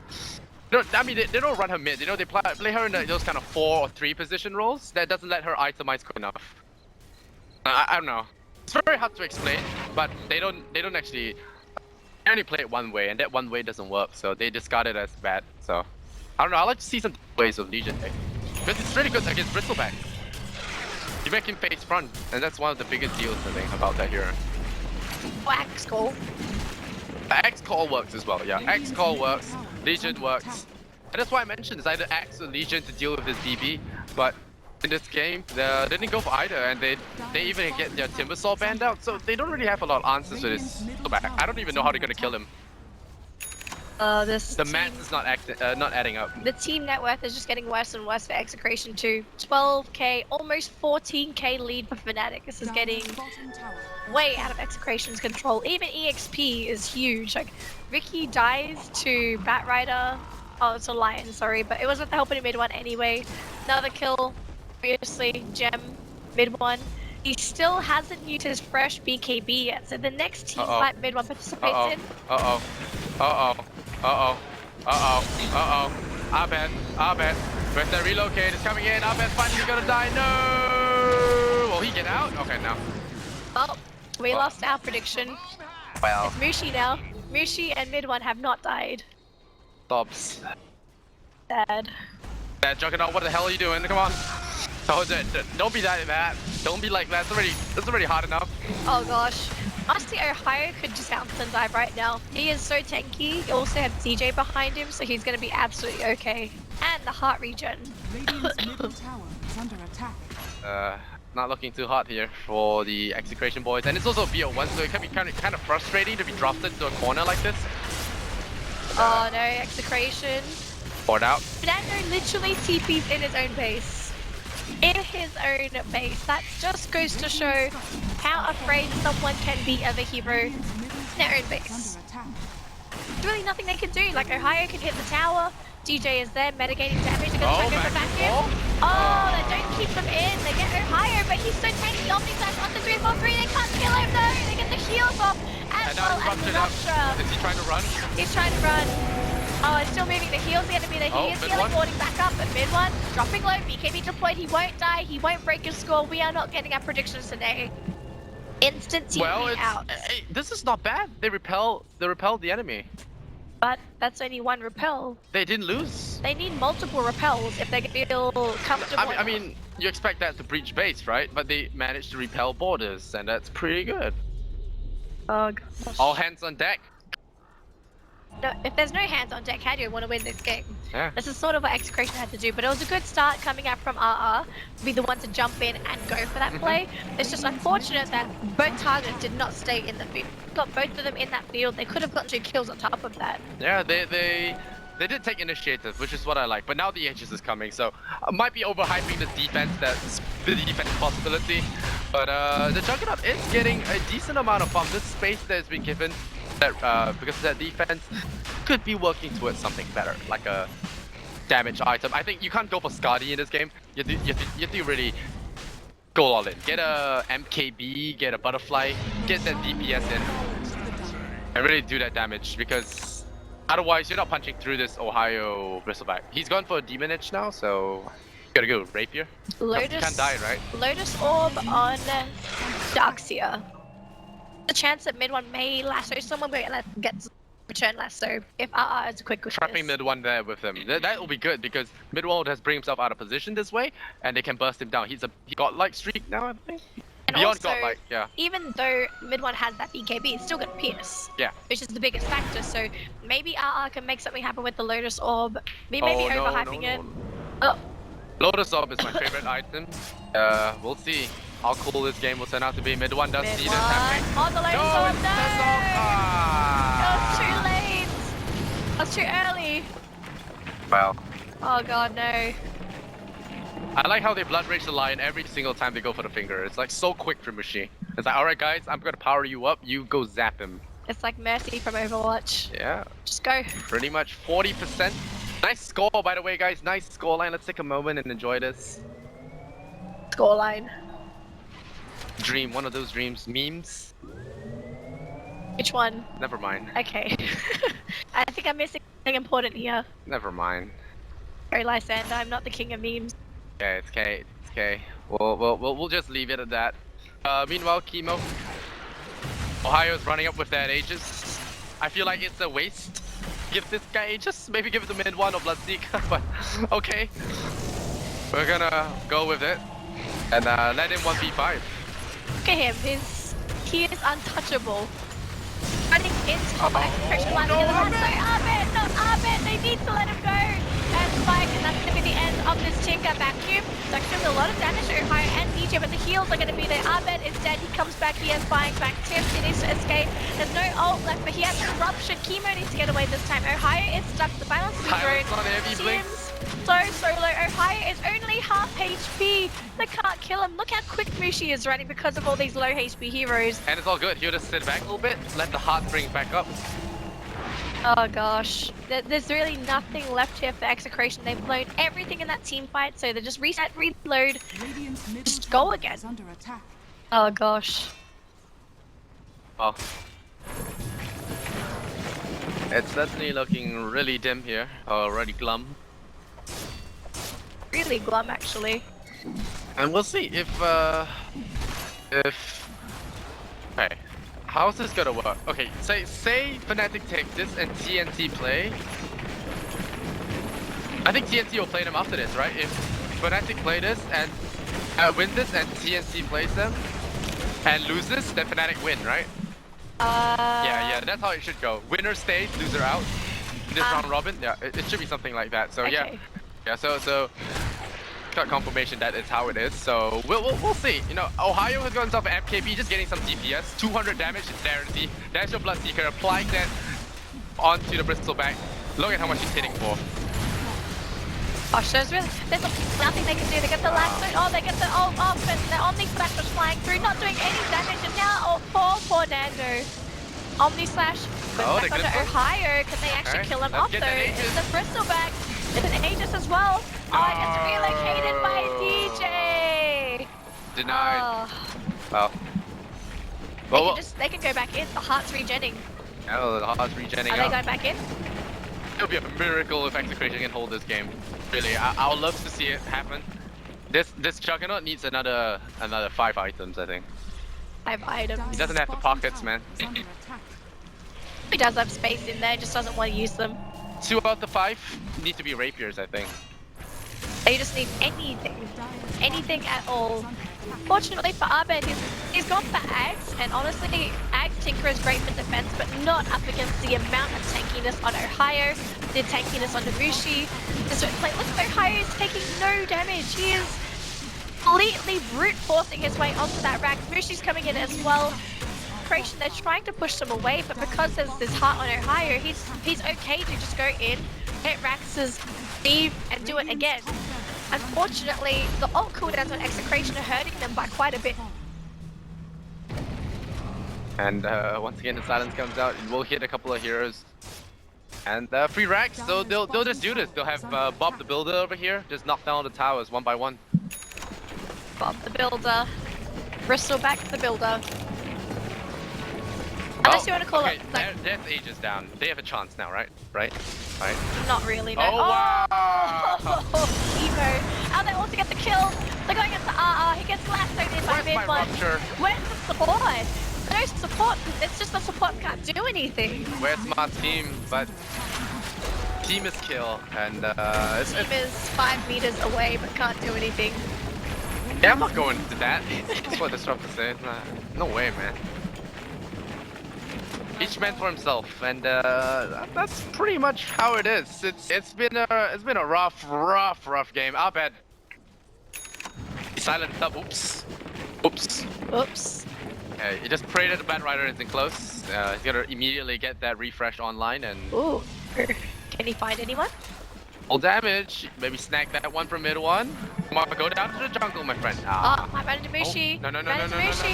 mean, they don't run her mid. You know, they play her in those kind of 4 or 3 position roles. That doesn't let her itemize good enough. I don't know. It's very hard to explain, but they don't actually. They only play it one way, and that one way doesn't work, so they discard it as bad. So I don't know. I like to see some ways of Legion because it's really good against Bristleback. You make him face front, and that's one of the biggest deals I think about that hero. Wax call. X call works as well. Yeah, X call works. Legion works, and that's why I mentioned it's either X or Legion to deal with this DB, but in this game. They didn't go for either, and they even get their Timbersaw banned out, so they don't really have a lot of answers to this. I don't even know how they're gonna kill him. This The math is not adding up. The team net worth is just getting worse and worse for Execration too. 12k, almost 14k lead for Fnatic. This is getting way out of Execration's control. Even EXP is huge. Like, Vicky dies to Batrider. Oh, it's a Lion, sorry, but it was with the help in mid one anyway. Another kill, obviously, Gem, mid one. He still hasn't used his fresh BKB yet, so the next team fight mid one participates in. Abed. Where's that relocate? It's coming in. Abed's finally gonna die. No! Will he get out? Okay, now. Oh, we lost our prediction. Well. It's Mushi now. Mushi and mid one have not died. Stops. Sad. That Juggernaut, what the hell are you doing? Come on. Don't be that bad. Don't be like that. That's already hard enough. Oh gosh. Honestly, Ohio could just bounce and dive right now. He is so tanky. He also has CJ behind him, so he's going to be absolutely okay. And the heart regen. Radiant's middle tower is under attack. Not looking too hot here for the Execration boys. And it's also bo1, so it can be kind of frustrating to be drafted into a corner like this. Oh no, Execration. Poured out. Fernando literally TP's in his own base. In his own base. That just goes to show how afraid someone can be of a hero in their own base. There's really nothing they can do. Like, Ohio can hit the tower. DJ is there mitigating damage. They're gonna try to go for back in. Oh, they don't keep them in. They get Ohio, but he's so tanky. Omni Slash 1, 2, 3, 4, 3. They can't kill him though. They get the shields off. As well as the Rupture. Is he trying to run? He's trying to run. Oh, it's still moving. The heal's the enemy. He is teleporting back up. But mid one, dropping low. BKB deployed. He won't die. He won't break his score. We are not getting our predictions today. Instant TP out. Hey, this is not bad. They repelled the enemy. But that's only one repel. They didn't lose. They need multiple repels if they feel comfortable. I mean, you expect that to breach base, right? But they managed to repel borders, and that's pretty good. Oh gosh. All hands on deck. No, if there's no hands on deck, how do you want to win this game? Yeah. This is sort of what Execration had to do, but it was a good start coming out from RR to be the one to jump in and go for that play. It's just unfortunate that both targets did not stay in the field. Got both of them in that field. They could have gotten 2 kills on top of that. Yeah, they did take initiative, which is what I like. But now the Aegis is coming, so I might be overhyping the defense. That's the defense possibility. But the Juggernaut is getting a decent amount of farm. This space that has been given, that because of that defense, could be working towards something better, like a damage item. I think you can't go for Skadi in this game. You have to really go all in. Get a MKB, get a Butterfly, get that DPS in, and really do that damage, because otherwise you're not punching through this Ohio Bristleback. He's gone for a Demon Edge now, so you gotta go Rapier. Lotus, you can't die, right? Lotus Orb on Darkseer. The chance that mid one may lasso someone, but gets return lasso if RR is a quick trapping mid one there with him. That will be good, because mid one has bring himself out of position this way, and they can burst him down. He got like streak now, I think. And Beyond also, got like, yeah. Even though mid one has that BKB, it's still gonna pierce. Yeah. Which is the biggest factor. So maybe RR can make something happen with the Lotus Orb. We may be overhyping it. Oh. Lotus Orb is my favorite item. We'll see how cool this game will turn out to be. Mid one does see this happening. Oh, the Lotus Orb, no! Ah. That was too late. That was too early. Well. Oh god, no. I like how they blood rage the lion every single time they go for the finger. It's like so quick for Mushi. It's like, alright guys, I'm gonna power you up, you go zap him. It's like Mercy from Overwatch. Yeah. Just go. Pretty much 40%. Nice score, by the way, guys. Nice scoreline. Let's take a moment and enjoy this. Scoreline. Dream, one of those dreams. Memes? Which one? Never mind. Okay. I think I'm missing something important here. Never mind. Sorry, Lysander, I'm not the king of memes. Okay, it's okay. It's okay. We'll just leave it at that. Meanwhile, Chemo. Ohio's running up with that Aegis. I feel like it's a waste. Give this guy Aegis. Maybe give it to mid one or Bloodseeker, but okay. We're gonna go with it and let him 1v5. Look at him. He is untouchable. Running into top Execration line together. So Arbit, not Arbit. They need to let him go. And spike, and that's going to be the end of this Tinker vacuum. It's actually doing a lot of damage to Ohio and DJ, but the heals are going to be there. Abed is dead. He comes back. He has buying back tips. He needs to escape. There's no ult left, but he has Corruption. Chemo needs to get away this time. Ohio is stuck. The balance is Tyrant's on the heavy blink. So solo. Ohio is only half HP. They can't kill him. Look how quick Mushi is running because of all these low HP heroes. And it's all good. He'll just sit back a little bit, let the heart bring it back up. Oh gosh, there's really nothing left here for Execration. They've blown everything in that team fight, so they just reset, reload, just go again. Under attack. Oh gosh. Well, it's definitely looking really dim here, already glum. Really glum actually. And we'll see if okay, how's this gonna work? Okay, say Fnatic take this and TNT play. I think TNT will play them after this, right? If Fnatic play this and win this and TNT plays them and loses, then Fnatic win, right? Yeah, that's how it should go. Winner stays, loser out. This round robin, yeah, it should be something like that. So Okay. yeah, so got confirmation that is how it is. So we'll see. You know, Ohio has got himself an MKB, just getting some DPS, 200 damage in Clarity. There's your Bloodseeker, applying that onto the Bristol back. Look at how much he's hitting for. Gosh, there's nothing they can do. They get the last note, oh, they get the ult off, and the Omni Slash was flying through, not doing any damage, and now, oh, poor Nando. Omni Slash goes back onto Ohio. Can they actually kill him off though? It's the Bristol back. It's an Aegis as well. Oh, it gets relocated by DJ. Denied. Oh. Well, they can go back in. The heart's regenning. oh, the heart's regenning Are they up. going back in? It'll be a miracle if Execration can hold this game. Really, I would love to see it happen. This Juggernaut needs another 5 items, I think. 5 items. He doesn't have the pockets, man. Under attack. He does have space in there, just doesn't want to use them. 2 out of the 5 need to be rapiers, I think. They just need anything at all. Fortunately for Abed, he's gone for Ags, and honestly, Ags Tinker is great for defense, but not up against the amount of tankiness on Ohio, the tankiness on Mushi. Like, look, Ohio is taking no damage. He is completely brute forcing his way onto that rack. Mushi's coming in as well. Execration, they're trying to push them away, but because there's this heart on Ohio, he's okay to just go in, hit Rax's Eve, and do it again. Unfortunately, the ult cooldowns on Execration are hurting them by quite a bit. And once again, the silence comes out. It will hit a couple of heroes. And free racks, so they'll just do this. They'll have Bob the Builder over here, just knock down the towers one by one. Bob the Builder. Bristol back to the Builder. Unless you want to call it like... There's Aegis down. They have a chance now, right? Right? Not really, no. Oh, wow! Evo. Oh, they also get the kill. They're going into RR. He gets lassoed in by Where's my mid-one. Rupture? Where's the support? No support. It's just the support can't do anything. Where's my team? But team is kill, and Team is 5 meters away but can't do anything. yeah, I'm not going to that. That's what Disruptor said. No way, man. Each man for himself, and that's pretty much how it is. It's been a rough game. I'll bet. He silenced up. Oops. You just pray that the Bat Rider isn't close. He's gonna immediately get that refresh online and. Ooh. Can he find anyone? Full damage. Maybe snag that one from mid one. Come on, go down to the jungle, my friend. Oh, I ran into Mushi. No. Ran into Mushi.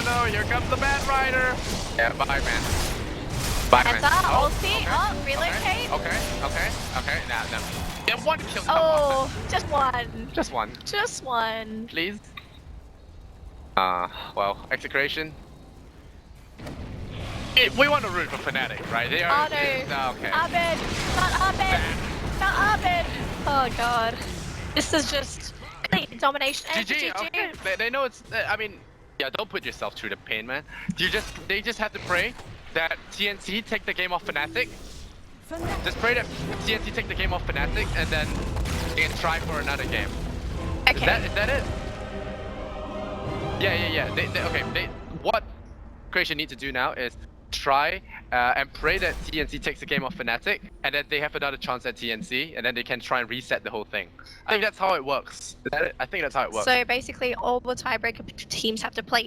No. Here comes the Bat Rider. Yeah, bye, man. Bye, man. That's our ulti. Oh, relocate. Okay. Now. Yeah, one kill. Oh, just one. Just one. Please. Well, Execration. We want to root for Fnatic, right? They are. Oh no. Okay. Abed. Not Abed. Oh god. This is just clean domination. And GG. Okay. They know it's. I mean, yeah. Don't put yourself through the pain, man. They just have to pray that TNT take the game off Fnatic. Just pray that TNT take the game off Fnatic, and then they can try for another game. Okay. Is that it? Yeah. What Creation need to do now is try and pray that TNC takes the game off Fnatic, and then they have another chance at TNC, and then they can try and reset the whole thing. I think that's how it works. Is that it? I think that's how it works. So basically, all the tiebreaker teams have to play